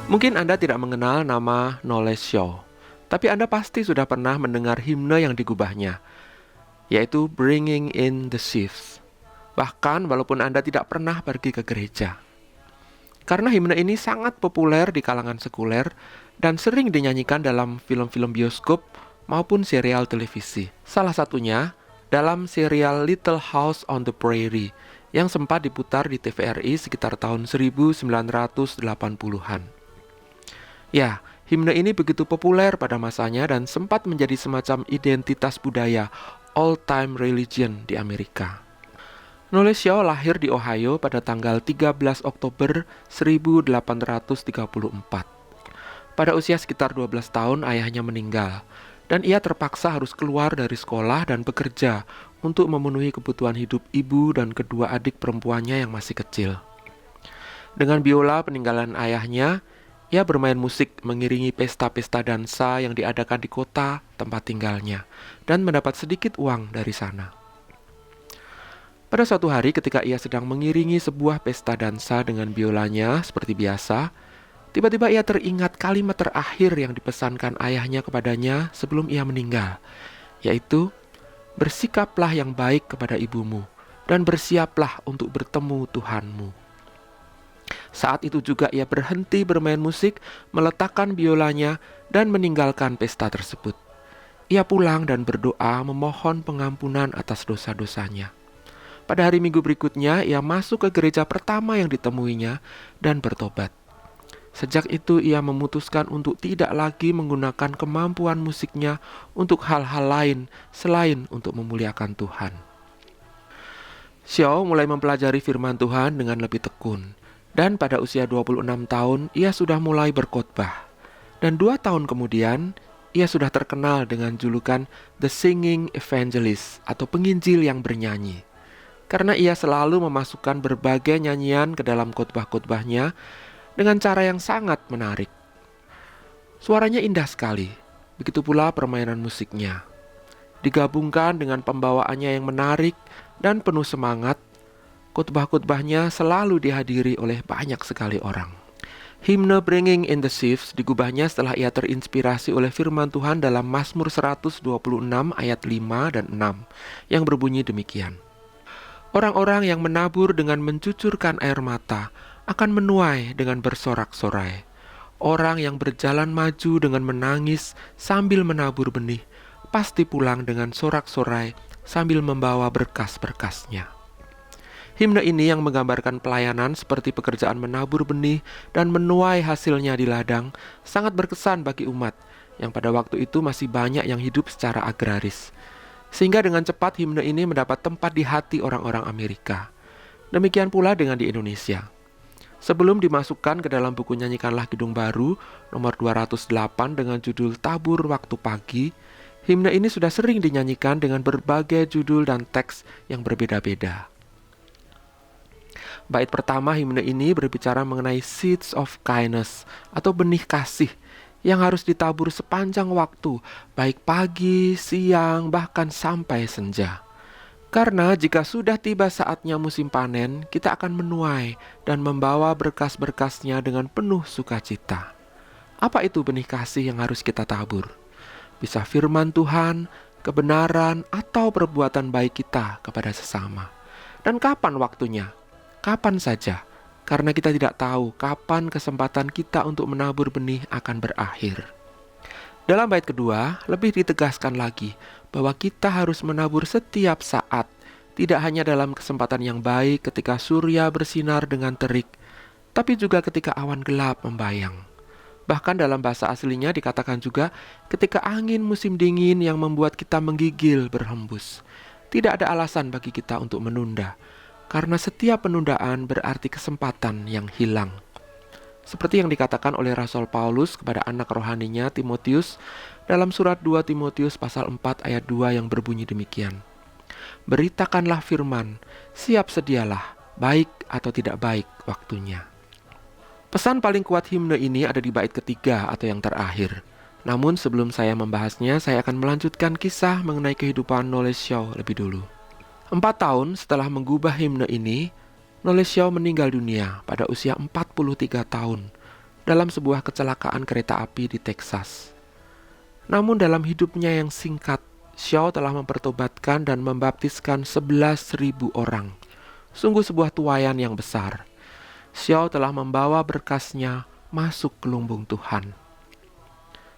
Mungkin Anda tidak mengenal nama Knowles Shaw, tapi Anda pasti sudah pernah mendengar himne yang digubahnya, yaitu Bringing in the Sheaves. Bahkan walaupun Anda tidak pernah pergi ke gereja. Karena himne ini sangat populer di kalangan sekuler dan sering dinyanyikan dalam film-film bioskop maupun serial televisi. Salah satunya dalam serial Little House on the Prairie yang sempat diputar di TVRI sekitar tahun 1980-an. Ya, himne ini begitu populer pada masanya dan sempat menjadi semacam identitas budaya all-time religion di Amerika. Knowles Shaw lahir di Ohio pada tanggal 13 Oktober 1834. Pada usia sekitar 12 tahun ayahnya meninggal, dan ia terpaksa harus keluar dari sekolah dan bekerja untuk memenuhi kebutuhan hidup ibu dan kedua adik perempuannya yang masih kecil. Dengan biola peninggalan ayahnya, ia bermain musik mengiringi pesta-pesta dansa yang diadakan di kota tempat tinggalnya dan mendapat sedikit uang dari sana. Pada suatu hari ketika ia sedang mengiringi sebuah pesta dansa dengan biolanya seperti biasa, tiba-tiba ia teringat kalimat terakhir yang dipesankan ayahnya kepadanya sebelum ia meninggal, yaitu, "Bersikaplah yang baik kepada ibumu dan bersiaplah untuk bertemu Tuhanmu." Saat itu juga ia berhenti bermain musik, meletakkan biolanya, dan meninggalkan pesta tersebut. Ia pulang dan berdoa memohon pengampunan atas dosa-dosanya. Pada hari Minggu berikutnya, ia masuk ke gereja pertama yang ditemuinya dan bertobat. Sejak itu ia memutuskan untuk tidak lagi menggunakan kemampuan musiknya untuk hal-hal lain selain untuk memuliakan Tuhan. Shaw mulai mempelajari firman Tuhan dengan lebih tekun. Dan pada usia 26 tahun, ia sudah mulai berkhotbah. Dan 2 tahun kemudian, ia sudah terkenal dengan julukan The Singing Evangelist atau penginjil yang bernyanyi. Karena ia selalu memasukkan berbagai nyanyian ke dalam khotbah-khotbahnya dengan cara yang sangat menarik. Suaranya indah sekali, begitu pula permainan musiknya. Digabungkan dengan pembawaannya yang menarik dan penuh semangat, khotbah-khotbahnya selalu dihadiri oleh banyak sekali orang. Himne Bringing in the Sheaves digubahnya setelah ia terinspirasi oleh firman Tuhan dalam Mazmur 126 ayat 5 dan 6 yang berbunyi demikian. Orang-orang yang menabur dengan mencucurkan air mata akan menuai dengan bersorak-sorai. Orang yang berjalan maju dengan menangis sambil menabur benih pasti pulang dengan sorak-sorai sambil membawa berkas-berkasnya. Himne ini yang menggambarkan pelayanan seperti pekerjaan menabur benih dan menuai hasilnya di ladang sangat berkesan bagi umat yang pada waktu itu masih banyak yang hidup secara agraris. Sehingga dengan cepat himne ini mendapat tempat di hati orang-orang Amerika. Demikian pula dengan di Indonesia. Sebelum dimasukkan ke dalam buku Nyanyikanlah Kidung Baru nomor 208 dengan judul Tabur Waktu Pagi, himne ini sudah sering dinyanyikan dengan berbagai judul dan teks yang berbeda-beda. Bait pertama himne ini berbicara mengenai seeds of kindness atau benih kasih yang harus ditabur sepanjang waktu, baik pagi, siang, bahkan sampai senja. Karena jika sudah tiba saatnya musim panen, kita akan menuai dan membawa berkas-berkasnya dengan penuh sukacita. Apa itu benih kasih yang harus kita tabur? Bisa firman Tuhan, kebenaran, atau perbuatan baik kita kepada sesama. Dan kapan waktunya? Kapan saja, karena kita tidak tahu kapan kesempatan kita untuk menabur benih akan berakhir. Dalam bait kedua, lebih ditegaskan lagi bahwa kita harus menabur setiap saat, tidak hanya dalam kesempatan yang baik ketika surya bersinar dengan terik, tapi juga ketika awan gelap membayang. Bahkan dalam bahasa aslinya dikatakan juga ketika angin musim dingin yang membuat kita menggigil berhembus. Tidak ada alasan bagi kita untuk menunda, karena setiap penundaan berarti kesempatan yang hilang. Seperti yang dikatakan oleh Rasul Paulus kepada anak rohaninya Timotius dalam surat 2 Timotius pasal 4 ayat 2 yang berbunyi demikian. Beritakanlah firman, siap sedialah, baik atau tidak baik waktunya. Pesan paling kuat himne ini ada di bait ketiga atau yang terakhir. Namun sebelum saya membahasnya, saya akan melanjutkan kisah mengenai kehidupan Knowles Shaw lebih dulu. 4 tahun setelah menggubah himne ini, Knowles Shaw meninggal dunia pada usia 43 tahun dalam sebuah kecelakaan kereta api di Texas. Namun dalam hidupnya yang singkat, Shaw telah mempertobatkan dan membaptiskan 11.000 orang. Sungguh sebuah tuaian yang besar. Shaw telah membawa berkasnya masuk ke lumbung Tuhan.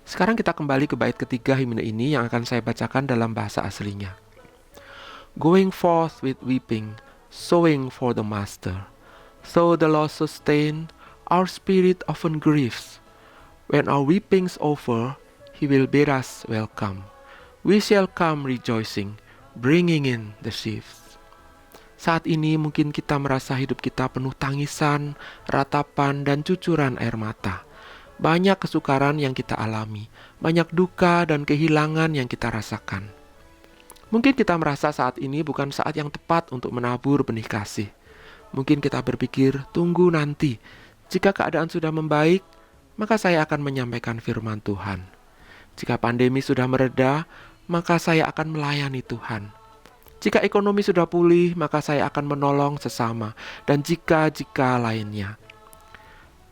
Sekarang kita kembali ke bait ketiga himne ini yang akan saya bacakan dalam bahasa aslinya. Going forth with weeping, sowing for the Master. Though the loss sustain, our spirit often grieves. When our weeping's over, He will bid us welcome. We shall come rejoicing, bringing in the sheaves. Saat ini mungkin kita merasa hidup kita penuh tangisan, ratapan, dan cucuran air mata. Banyak kesukaran yang kita alami, banyak duka dan kehilangan yang kita rasakan. Mungkin kita merasa saat ini bukan saat yang tepat untuk menabur benih kasih. Mungkin kita berpikir, tunggu nanti. Jika keadaan sudah membaik, maka saya akan menyampaikan firman Tuhan. Jika pandemi sudah mereda, maka saya akan melayani Tuhan. Jika ekonomi sudah pulih, maka saya akan menolong sesama. Dan jika lainnya.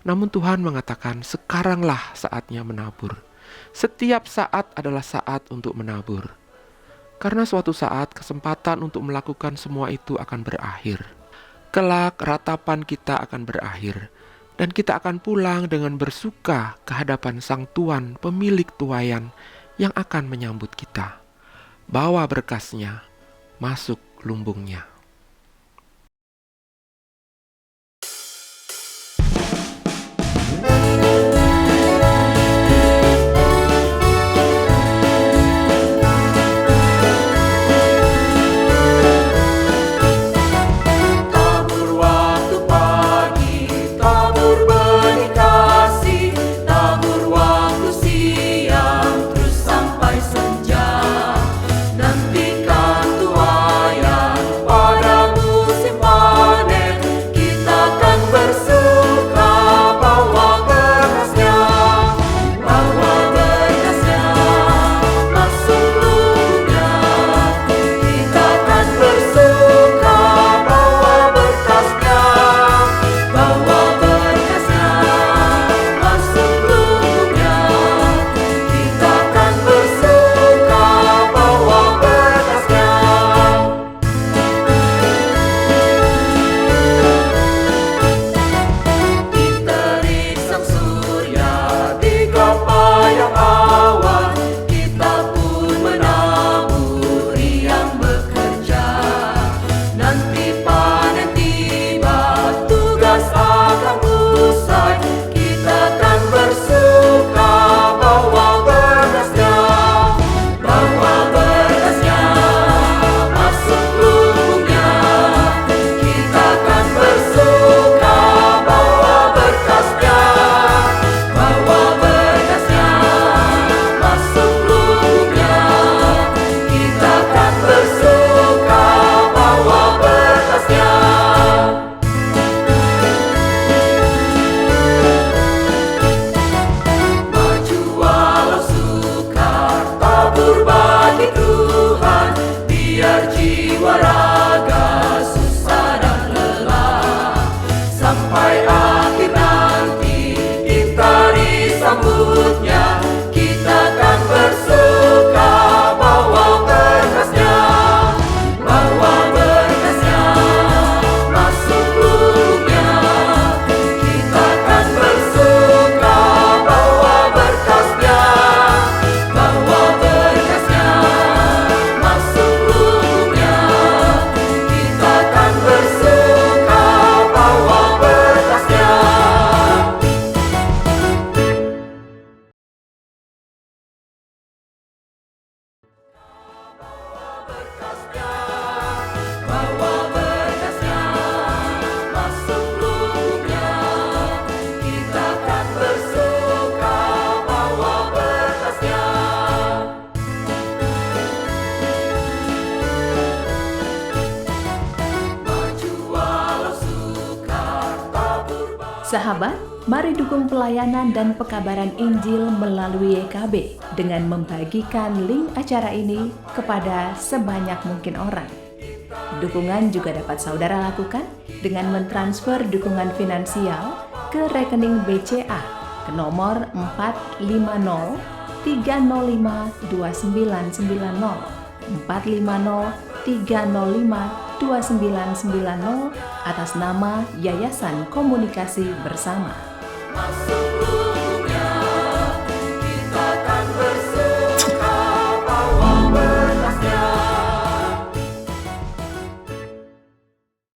Namun Tuhan mengatakan, sekaranglah saatnya menabur. Setiap saat adalah saat untuk menabur. Karena suatu saat kesempatan untuk melakukan semua itu akan berakhir. Kelak ratapan kita akan berakhir. Dan kita akan pulang dengan bersuka ke hadapan Sang Tuan, pemilik tuaian, yang akan menyambut kita. Bawa berkasnya, masuk lumbungnya. Sahabat, mari dukung pelayanan dan pekabaran Injil melalui YKB dengan membagikan link acara ini kepada sebanyak mungkin orang. Dukungan juga dapat saudara lakukan dengan mentransfer dukungan finansial ke rekening BCA ke nomor 450 305 2990, 450 305 2990 atas nama Yayasan Komunikasi Bersama.